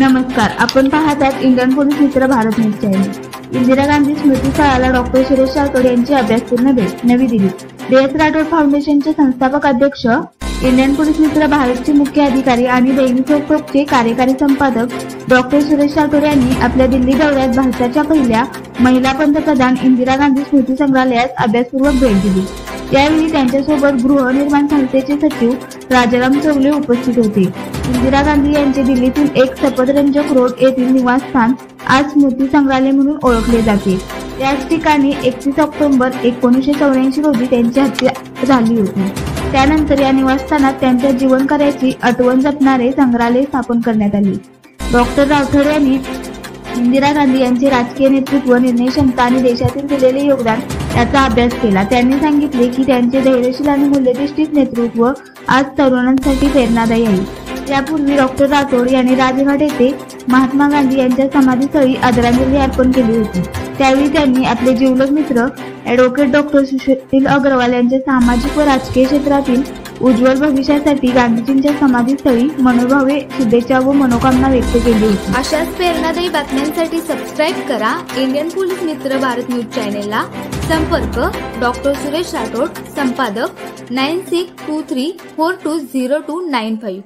नमस्कार, आपण पाहतात इंडियन पोलीस मित्र भारत न्यूज चॅनल। इंदिरा गांधी स्मृती स्थळाला डॉक्टर सुरेश राठोड यांची अभ्यासपूर्ण भेट। नवी दिल्ली। DS राठोड फाउंडेशनचे संस्थापक अध्यक्ष, इंडियन पोलीस मित्र भारतचे मुख्य अधिकारी आणि दैनिक लोकप्रकचे कार्यकारी संपादक डॉक्टर सुरेश राठोड यांनी आपल्या दिल्ली दौऱ्यात भारताच्या पहिल्या महिला पंतप्रधान इंदिरा गांधी स्मृती संग्रहालयास अभ्यासपूर्वक भेट दिली। यावेळी त्यांच्यासोबत गृहनिर्माण संस्थेचे सचिव राजाराम चौगले उपस्थित होते। इंदिरा गांधी यांचे दिल्लीतील एक सफदरजंग रोड येथील निवासस्थान आज स्मृती संग्रहालय म्हणून ओळखले जाते। याच ठिकाणी 31 ऑक्टोबर 1984 रोजी त्यांची हत्या झाली होती। त्यानंतर या निवासस्थानात त्यांच्या जीवनकार्याची आठवण जपणारे संग्रहालय स्थापन करण्यात आले। डॉक्टर राठोड यांनी इंदिरा गांधी यांचे राजकीय नेतृत्व, निर्णय क्षमता आणि देशातील दिलेले योगदान याचा अभ्यास केला। त्यांनी सांगितले की त्यांचे धैर्यशील आणि मूल्यनिष्ठ नेतृत्व आज तरुणांसाठी प्रेरणादायी आहे। यापूर्वी डॉक्टर राठोड यांनी राजघाट येथे महात्मा गांधी यांच्या समाधीस्थळी आदरांजली अर्पण केली होती। त्यावेळी त्यांनी आपले जिवलग मित्र ॲडव्होकेट डॉक्टर सुशील अग्रवाल यांच्या सामाजिक व राजकीय क्षेत्रातील उज्ज्वल भविष्यासाठी गांधीजींच्या समाधीस्थळी मनोभावे शुभेच्छा व मनोकामना व्यक्त केली होती। अशाच प्रेरणादायी बातम्यांसाठी सबस्क्राईब करा इंडियन पोलीस मित्र भारत न्यूज चॅनेलला। संपर्क डॉक्टर सुरेश राठोड, संपादक 9623420295।